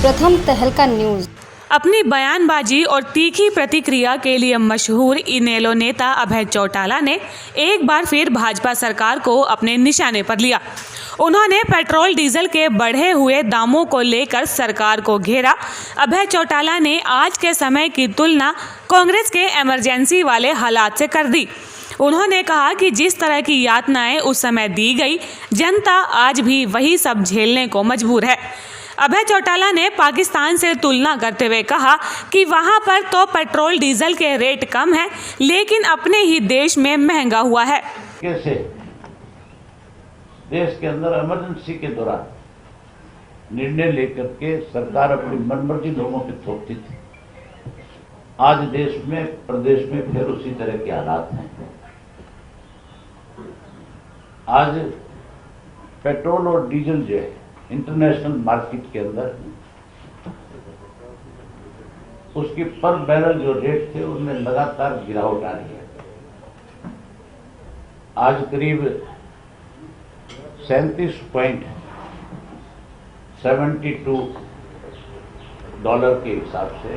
प्रथम तहलका न्यूज। अपनी बयानबाजी और तीखी प्रतिक्रिया के लिए मशहूर इनेलो नेता अभय चौटाला ने एक बार फिर भाजपा सरकार को अपने निशाने पर लिया। उन्होंने पेट्रोल डीजल के बढ़े हुए दामों को लेकर सरकार को घेरा। अभय चौटाला ने आज के समय की तुलना कांग्रेस के इमरजेंसी वाले हालात से कर दी। उन्होंने कहा कि जिस तरह की यातनाएं उस समय दी गई, जनता आज भी वही सब झेलने को मजबूर है। अभय चौटाला ने पाकिस्तान से तुलना करते हुए कहा कि वहां पर तो पेट्रोल डीजल के रेट कम है, लेकिन अपने ही देश में महंगा हुआ है। कैसे देश के अंदर इमरजेंसी के दौरान निर्णय लेकर के सरकार अपनी मनमर्जी लोगों पे थोपती थी, आज देश में प्रदेश में फिर उसी तरह के हालात हैं। आज पेट्रोल और डीजल जो है इंटरनेशनल मार्केट के अंदर उसकी पर बैरल जो रेट थे उनमें लगातार गिरावट आ रही है। आज करीब 37.72 डॉलर के हिसाब से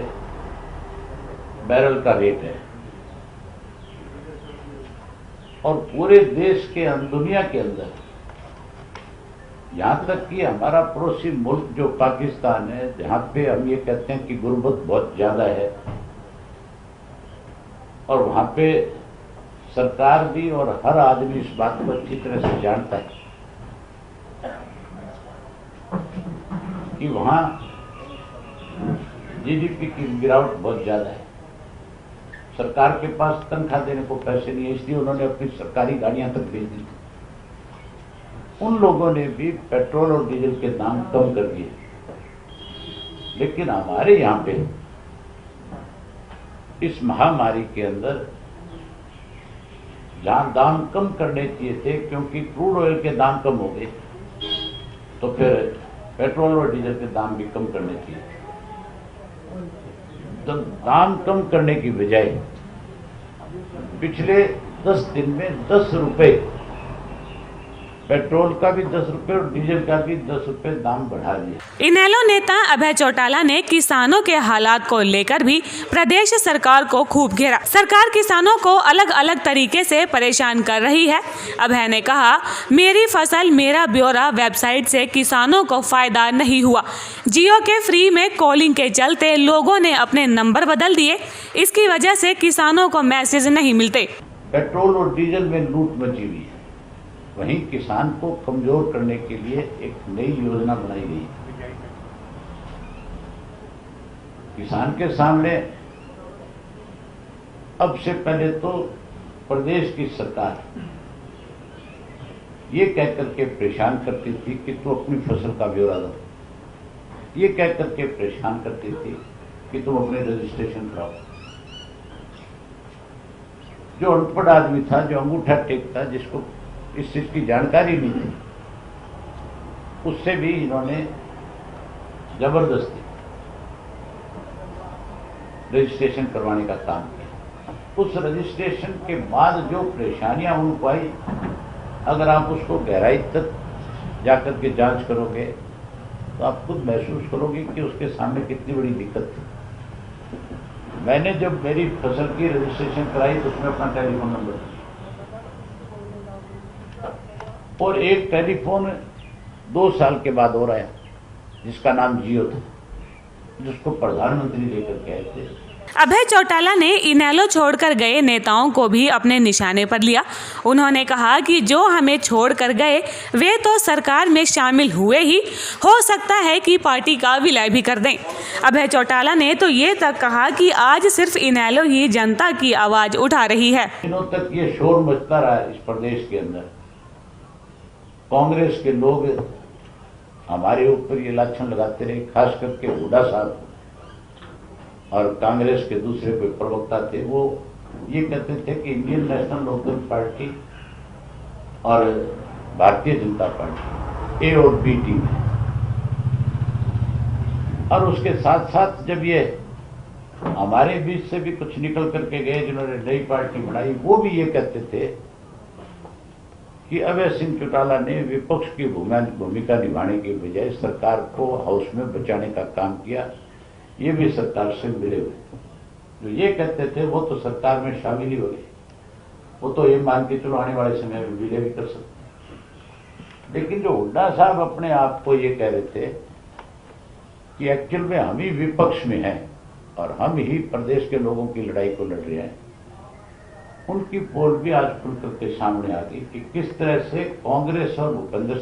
बैरल का रेट है और पूरे देश के दुनिया के अंदर यहां तक कि हमारा पड़ोसी मुल्क जो पाकिस्तान है, जहां पे हम ये कहते हैं कि गुर्बत बहुत ज्यादा है और वहां पे सरकार भी और हर आदमी इस बात को अच्छी तरह से जानता है कि वहां जीडीपी की गिरावट बहुत ज्यादा है। सरकार के पास तनख्वाह देने को पैसे नहीं है, इसलिए उन्होंने अपनी सरकारी गाड़ियां तक भेज दी। उन लोगों ने भी पेट्रोल और डीजल के दाम कम कर दिए, लेकिन हमारे यहां पे इस महामारी के अंदर जहां दाम कम करने चाहिए थे, क्योंकि क्रूड ऑयल के दाम कम हो गए, तो फिर पेट्रोल और डीजल के दाम भी कम करने चाहिए। तो दाम कम करने की बजाय पिछले 10 दिन में 10 रुपए पेट्रोल का भी 10 रुपए और डीजल का भी 10 रुपए दाम बढ़ा दिया। इनेलो नेता अभय चौटाला ने किसानों के हालात को लेकर भी प्रदेश सरकार को खूब घेरा। सरकार किसानों को अलग अलग तरीके से परेशान कर रही है। अभय ने कहा, मेरी फसल मेरा ब्यौरा वेबसाइट से किसानों को फायदा नहीं हुआ। जियो के फ्री में कॉलिंग के चलते लोगों ने अपने नंबर बदल दिए, इसकी वजह से किसानों को मैसेज नहीं मिलते। पेट्रोल और डीजल में लूट मची हुई है, वहीं किसान को कमजोर करने के लिए एक नई योजना बनाई गई। किसान के सामने अब से पहले तो प्रदेश की सरकार ये कहकर के परेशान करती थी कि तू अपनी फसल का ब्यौरा दो, ये कहकर के परेशान करती थी कि तुम अपने रजिस्ट्रेशन कराओ। जो अनपढ़ आदमी था, जो अंगूठा टेकता, जिसको इस चीज की जानकारी नहीं थी, उससे भी इन्होंने जबरदस्ती रजिस्ट्रेशन करवाने का काम किया। उस रजिस्ट्रेशन के बाद जो परेशानियां उनको आई, अगर आप उसको गहराई तक जाकर के जांच करोगे तो आप खुद महसूस करोगे कि उसके सामने कितनी बड़ी दिक्कत थी। मैंने जब मेरी फसल की रजिस्ट्रेशन कराई तो उसमें अपना टेलीफोन नंबर और एक टेलीफोन 2 साल के बाद और आया जिसका नाम जियो था, जिसको प्रधानमंत्री लेकर के आए थे। अभय चौटाला ने इनेलो छोड़कर गए नेताओं को भी अपने निशाने पर लिया। उन्होंने कहा कि जो हमें छोड़कर गए वे तो सरकार में शामिल हुए ही, हो सकता है कि पार्टी का विलय भी कर दें। अभय चौटाला ने तो ये तक कहा कि आज सिर्फ इनेलो ही जनता की आवाज उठा रही है। दिनों तक ये शोर मचता रहा इस प्रदेश के अंदर। कांग्रेस के लोग हमारे ऊपर ये लाछन लगाते रहे, खास करके हुड्डा साहब और कांग्रेस के दूसरे कोई प्रवक्ता थे, वो ये कहते थे कि इंडियन नेशनल लोकदल पार्टी और भारतीय जनता पार्टी ए और बी टीम है। और उसके साथ साथ जब ये हमारे बीच से भी कुछ निकल करके गए जिन्होंने नई पार्टी बनाई, वो भी ये कहते थे कि अभय सिंह चौटाला ने विपक्ष की भूमिका निभाने के बजाय सरकार को हाउस में बचाने का काम किया। ये भी सरकार से मिले हुए जो ये कहते थे वो तो सरकार में शामिल ही हो गए, वो तो ये मान के चलो आने वाले समय में विलय भी कर सकते। लेकिन जो हुड्डा साहब अपने आप को ये कह रहे थे कि एक्चुअल में हम ही विपक्ष में हैं और हम ही प्रदेश के लोगों की लड़ाई को लड़ रहे हैं, उनकी पोल भी आज खुलकर के सामने आ गई कि किस तरह से कांग्रेस और भूपेंद्र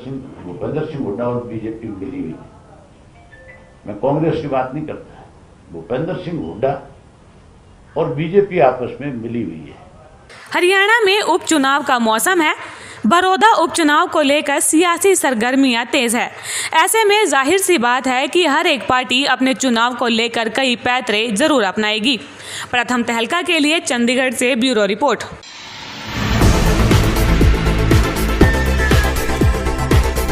सिंह हुड्डा और बीजेपी मिली हुई है। मैं कांग्रेस की बात नहीं करता, भूपेंद्र सिंह हुड्डा और बीजेपी आपस में मिली हुई है। हरियाणा में उपचुनाव का मौसम है। बड़ौदा उपचुनाव को लेकर सियासी सरगर्मियां तेज है। ऐसे में जाहिर सी बात है कि हर एक पार्टी अपने चुनाव को लेकर कई पैंतरे जरूर अपनाएगी। प्रथम तहलका के लिए चंडीगढ़ से ब्यूरो रिपोर्ट।